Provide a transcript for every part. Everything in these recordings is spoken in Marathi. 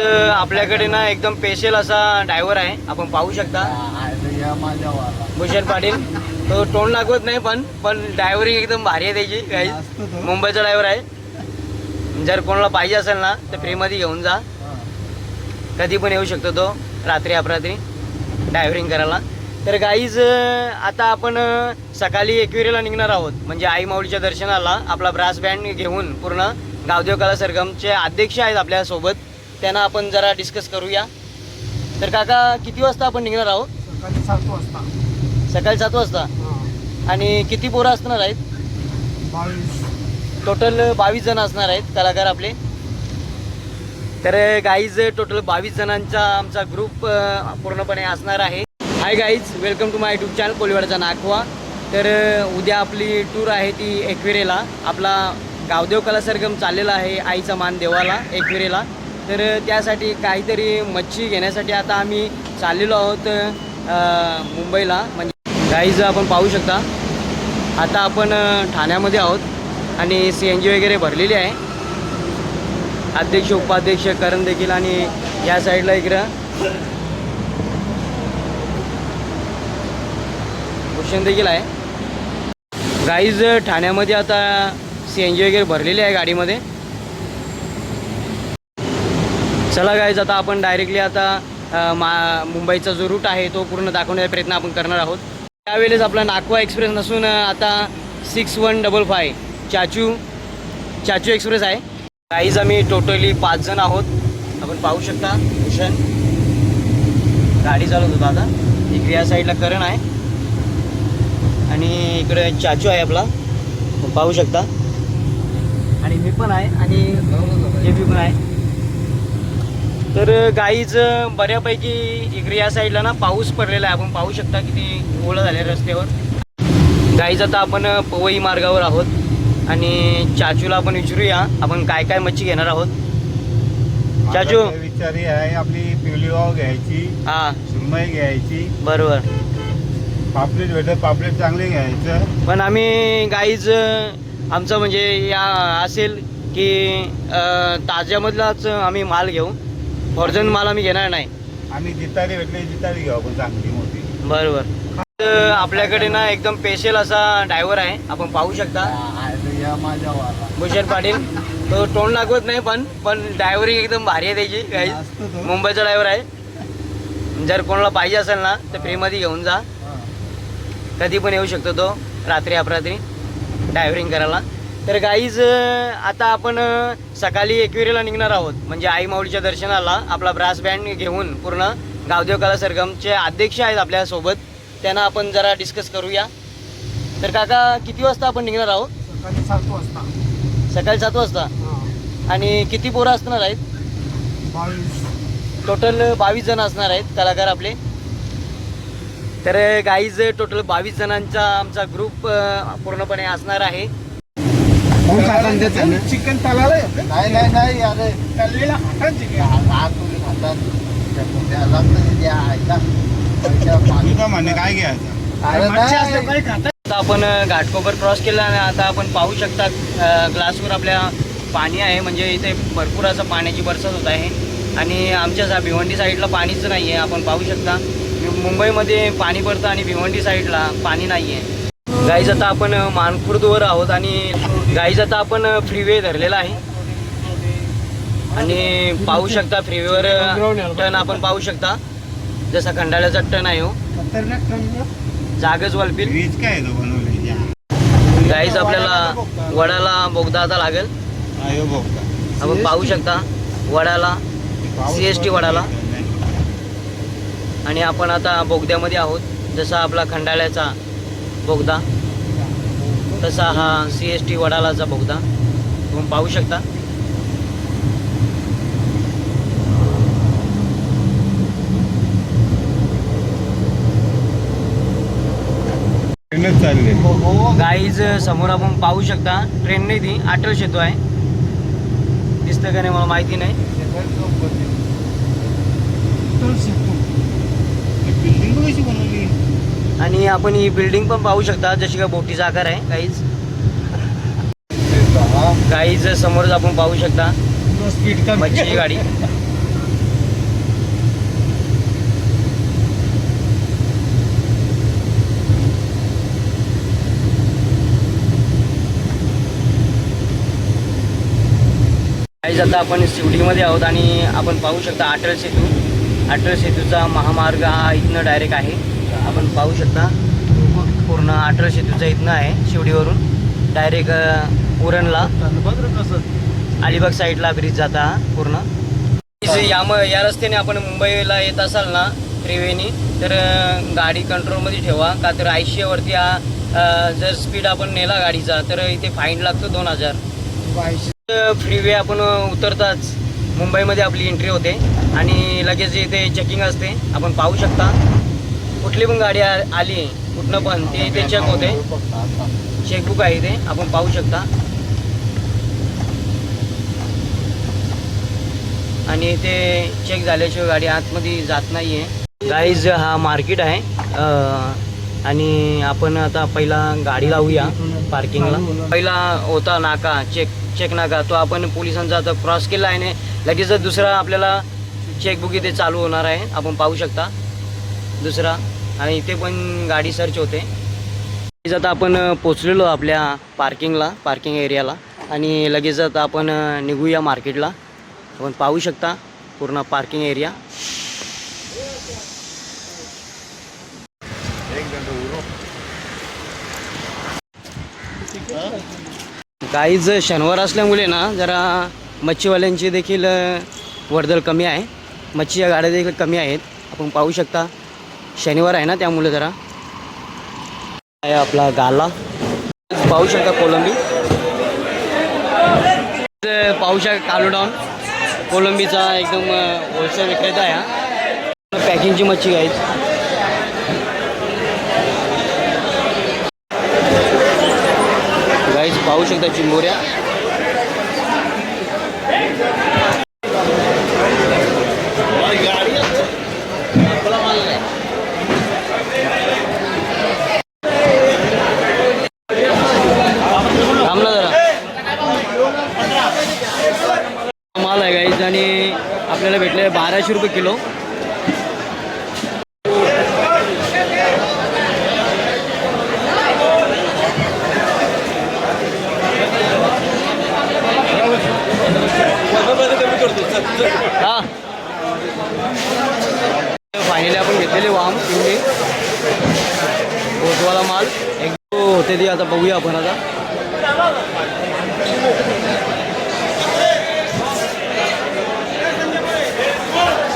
आपल्याकडे ना एकदम स्पेशल असा ड्रायव्हर आहे, आपण पाहू शकता भूषण पाटील. तो तोंड लागवत नाही पण ड्रायव्हरिंग एकदम भारी आहे त्याची. काही मुंबईचा ड्रायव्हर आहे. जर कोणाला पाहिजे असेल ना तर फ्रीमध्ये घेऊन जा. कधी पण येऊ शकतो तो, रात्री अपरात्री ड्रायव्हरिंग करायला. तर गाईज आता आपण सकाळी एकविरेला निघणार आहोत, म्हणजे आई माऊलीच्या दर्शनाला. आपला ब्रास बँड घेऊन पूर्ण गावदेव कला सरगमचे अध्यक्ष आहेत आपल्यासोबत, त्यांना आपण जरा डिस्कस करूया. तर काका किती वाजता आपण निघणार आहोत? सकाळी 7 वाजता. सकाळी 7 वाजता. आणि किती पोरं असणार आहेत? 22. टोटल 22 जण असणार आहेत कलाकार आपले. तर गाईज टोटल 22 जणांचा आमचा ग्रुप पूर्णपणे असणार आहे. Hi guys, welcome to my YouTube channel कोलिवाडचा नाखवा. तर उद्या आपली टूर आहे ती एकविरेला. आपला गावदेव कला सरगम चाललेला आहे आईचा मान देवाला एकविरेला. तर त्यासाठी काहीतरी मच्छी घेण्यासाठी आता आम्ही चाललेलो आहोत मुंबईला. म्हणजे गाईज आपण पाहू शकता आता आपण ठाण्यामध्ये आहोत आणि CNG वगैरे भरलेली आहे. अध्यक्ष उपाध्यक्ष करण देखील आणि या साईडला इकडं भूषण देखील आहे. गाईज ठाण्यामध्ये आता CNG वगैरे भरलेली आहे गाडीमध्ये. चला गाईज आता आपण डायरेक्टली आता मुंबईचा जो रूट आहे तो पूर्ण दाखवण्याचा प्रयत्न आपण करणार आहोत. त्यावेळेस आपला नाखवा एक्सप्रेस नसून आता 6155 चाचू एक्सप्रेस आहे. गाईज आम्ही टोटली 5 जण आहोत. आपण पाहू शकता भूषण गाडी चालवत होता. आता इकडे या साईडला करण आहे आणि इकडे चाचू आहे आपला, पाहू शकता. आणि मी पण आहे आणि JP पण आहे. तर गाईज बऱ्यापैकी इकडे या साईडला ना पाऊस पडलेला आहे. आपण पाहू शकता किती ओलं झाले रस्त्यावर. गाईज आता आपण पवई मार्गावर आहोत आणि चाचूला आपण विचारूया आपण काय काय मच्छी घेणार आहोत. चाचू विचारी आहे आपली पिवली वाव घ्यायची, हां सुरमई घ्यायची, बरोबर. पापलेट भेटत पापलेट चांगले घ्यायचं. पण आम्ही गाईज आमचं म्हणजे या असेल की ताज्यामधलाच आम्ही माल घेऊ, ऑरिजिनल माल आम्ही घेणार नाही. आणि जितारी भेटले जितारी घेऊ आपण, चांगली मोठी. बरोबर. आपल्याकडे ना एकदम स्पेशल असा ड्रायव्हर आहे, आपण पाहू शकता भूषण पाटील. तो तोंड लागवत नाही पण ड्रायव्हरिंग एकदम भारी आहे त्याची. काही मुंबईचा ड्रायव्हर आहे. जर कोणाला पाहिजे असेल ना तर फ्रीमध्ये घेऊन जा. कधी पण येऊ शकतो तो, रात्री अपरात्री ड्रायव्हरिंग करायला. तर गाईज आता आपण सकाळी एकविरेला निघणार आहोत, म्हणजे आई माऊलीच्या दर्शनाला. आपला ब्रास बँड घेऊन पूर्ण गावदेव कला सरगमचे अध्यक्ष आहेत आपल्यासोबत, त्यांना आपण जरा डिस्कस करूया. तर काका किती वाजता आपण निघणार आहोत? सकाळी 7 वाजता. सकाळी 7 वाजता. आणि किती पोरं असणार आहेत? 22. टोटल 22 जण असणार आहेत कलाकार आपले. तर गाईज टोटल 22 जणांचा आमचा ग्रुप पूर्णपणे असणार आहे. चिकन तलाला नाही अरे तळलेला हातात चिकन काय घ्यायचं. आता आपण घाटकोपर क्रॉस केला आणि आता आपण पाहू शकता ग्लासवर आपल्या पाणी आहे. म्हणजे इथे भरपूर असं पाण्याची बरसात होत आहे आणि आमच्या भिवंडी साईडला पाणीच नाही आहे. आपण पाहू शकता मुंबईमध्ये पाणी पडतं आणि भिवंडी साईडला पाणी नाही आहे. गाईज आता आपण मानखुर्दवर आहोत आणि गाईज आता आपण फ्रीवे धरलेला आहे आणि पाहू शकता फ्रीवेवर टन आपण पाहू शकता जसा खंडाळ्याचा टन आहे हो, जागच वलपील. वीज काय बनवले गाईज आपल्याला वडाला बोगदा आता लागेल. आपण पाहू शकता वडाला CST वडाला. आणि आपण आता बोगद्यामध्ये आहोत. जसा आपला खंडाळ्याचा बोगदा तसा हा CST वडालाचा बोगदा तुम्ही पाहू शकता. चालले गाईज समोर आपण पाहू शकता ट्रेन नाही ती अटल सेतू आहे. दिसतं का नाही मला माहिती नाही. बिल्डिंग कशी बनवली. आणि आपण ही बिल्डिंग पण पाहू शकता जशी का बोटीचा आकार आहे. गाईज समोरच आपण पाहू शकता मच्छीची गाडी. आता आपण शिवडीमध्ये आहोत आणि आपण पाहू शकता अटल सेतूचा महामार्ग हा इथनं डायरेक्ट आहे. आपण पाहू शकता पूर्ण अटल सेतूचा इथनं आहे. शिवडीवरून डायरेक्ट उरणला अलिबाग साईडला ब्रिज जाता पूर्ण. या रस्त्याने आपण मुंबईला येत असाल ना फ्रीवेनी तर गाडी कंट्रोलमध्ये ठेवा, का तर 80 वरती जर स्पीड आपण नेला गाडीचा तर इथे फाईन लागतो 2000. फ्रीवे आपण उतरताच मुंबईमध्ये आपली एंट्री होते आणि लगेच इथे चेकिंग असते. आपण पाहू शकता कुठली पण गाडी आली कुठनं पण ते इथे चेक होते. चेकबुक आहे इथे आपण पाहू शकता. आणि इथे चेक झाल्याशिवाय गाडी आतमध्ये जात नाही आहे. गाईज हा मार्केट आहे आणि आपण आता पहिला गाडी लावूया पार्किंगला. पहिला होता नाका चेक नाका, तो आपण पोलिसांचा आता क्रॉस केला आहे. लगेच दुसरा आपल्याला चेकबुक इथे चालू होणार आहे. आपण पाहू शकता दुसरा. आणि इथे पण गाडी सर्च होते. आता आपण पोचलेलो आपल्या पार्किंग एरियाला आणि लगेच आता आपण निघूया मार्केटला. आपण पाहू शकता पूर्ण पार्किंग एरिया. काहीच शनिवार असल्यामुळे ना जरा मच्छीवाल्यांची देखील वर्दळ कमी आहे. मच्छीच्या गाड्या देखील कमी आहेत. आपण पाहू शकता शनिवार आहे ना त्यामुळे जरा आहे. आपला गाला पाहू शकता कोलंबी पाहू शकता. कालूडाऊन कोलंबीचा एकदम होलसेल विक्रेता आहे हा. पॅकिंगची मच्छी आहे. गाईज पाहू शकता चिंबोऱ्या. थांबला जरा माल आहे गाईज आणि आपल्याला भेटले 1200 रुपये किलो. हा फायनली आपण घेतलेले वाम पिवळी पोटवाला माल एक होते ती. आता बघूया आपण आता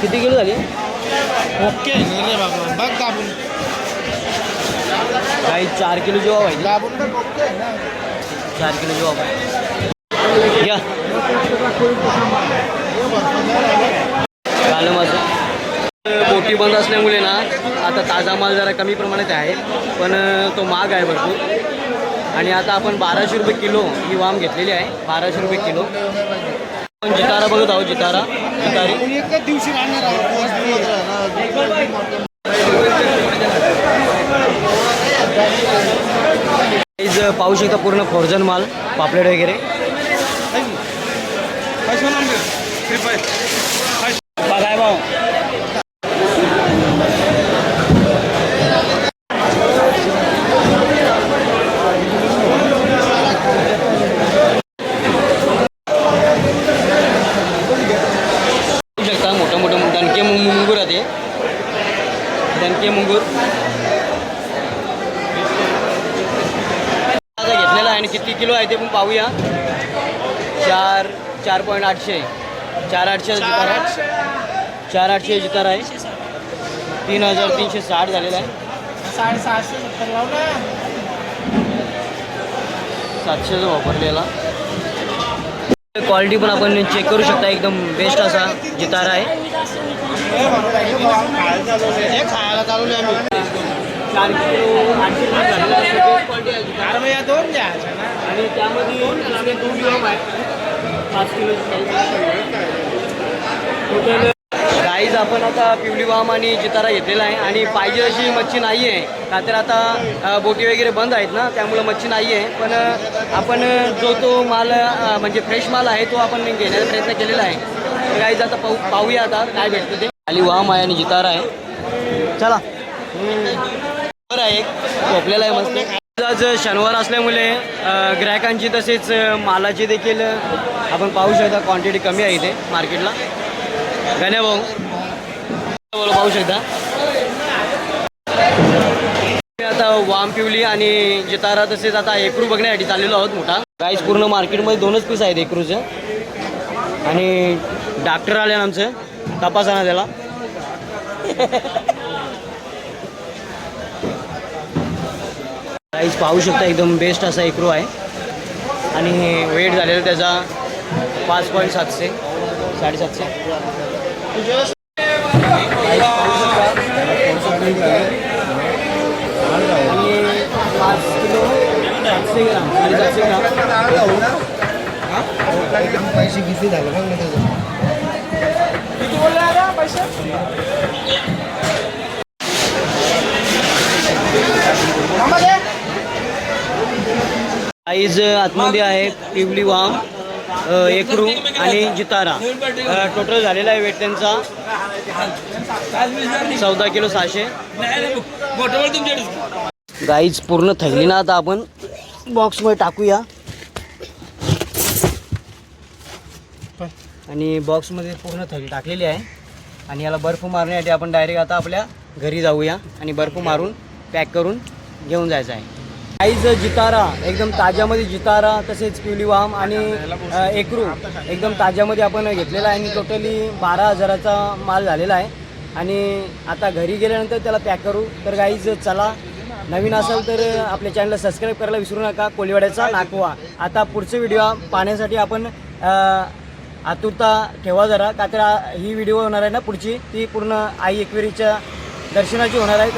किती किलो झाली. ओके बघ दाबून काही 4 किलो जेव्हा पाहिजे. दाबून 4 किलो जेव्हा पाहिजे या कालं माझं. बोटी बंद असल्यामुळे ना आता ताजा माल जरा कमी प्रमाणात आहे पण तो महाग आहे भरपूर. आणि आता आपण 1200 रुपये किलो ही वाम घेतलेली आहे. 1200 रुपये किलो. आपण जितारा बघत आहोत. जितारी एकच दिवशी पाहू शकता पूर्ण फ्रोझन माल पापलेट वगैरे. बघाय भाऊ शकता मोठं मोठं दणके मुंगूर आहे. दणके मुंगूर आता घेतलेला आहे आणि किती किलो आहे ते पण पाहूया. 4.800 जितारा 4.800 जितारा आहे. 3360 झालेला आहे. 700 वापरलेला. क्वालिटी पण आपण चेक करू शकता. एकदम बेस्ट असा जितारा आहे. 4 किलो 800 झालेला आहे. दोन द्यायच्या ना आणि त्यामध्ये 2 किलो आहे. 5 किलो टोटल. गाईज आपण आता पिवळी वाम आणि जितारा घेतलेला आहे आणि पाहिजे अशी मच्छी नाही आहे. का तर आता बोटी वगैरे बंद आहेत ना त्यामुळं मच्छी नाही आहे. पण आपण तो माल म्हणजे फ्रेश माल आहे तो आपण घेण्याचा प्रयत्न केलेला आहे. तर गाईज आता पाहूया आता काय भेटतं ते. खाली वाम आहे आणि जितारा आहे. चला बरं आहे. एक झोपलेला आहे मस्त. आज शनिवार असल्यामुळे ग्राहकांची तसेच मालाची देखील आपण पाहू शकता क्वांटिटी कमी आहे इथे मार्केटला. गण्या भाऊ पाहू शकता. आता वाम पिवली आणि जितारा तसेच आता एकरू बघण्यासाठी चाललेलो आहोत मोठा. गाईज पूर्ण मार्केटमध्ये 2च पीस आहेत एकरूचं. आणि डॉक्टर आले आमचं तपासाना त्याला. प्राईस पाहू शकता एकदम बेस्ट असा एकरू आहे. आणि वेट झालेला त्याचा 5.700 750. आणि 5 किलो 700 ग्राम 750 ग्राम. पैसे किती झाले बघ ना त्याचं. साईज आतमध्ये आहे पिवली वाम एकरू आणि जितारा. टोटल झालेला आहे वेट त्यांचा 14 किलो 600. गाईज पूर्ण थैली ना आता आपण बॉक्समध्ये टाकूया. आणि बॉक्समध्ये पूर्ण थैली टाकलेली आहे. आणि याला बर्फ मारण्यासाठी आपण डायरेक्ट आता आपल्या घरी जाऊया आणि बर्फ मारून पॅक करून घेऊन जायचं आहे. गाईज जितारा एकदम ताज्यामध्ये जितारा तसेच पिवली वाम आणि एकरू एकदम ताज्यामध्ये आपण घेतलेला आहे. आणि टोटली 12,000चा माल झालेला आहे. आणि आता घरी गेल्यानंतर त्याला पॅक करू. तर गाईज चला, नवीन असाल तर आपल्या चॅनलला सबस्क्राईब करायला विसरू नका. कोलीवाड्याचा नाकवा. आता पुढचे व्हिडिओ पाहण्यासाठी आपण आतुरता ठेवा जरा, का तर ही व्हिडिओ होणार आहे ना पुढची, ती पूर्ण आई एकविरीच्या दर्शनाची होणार आहे.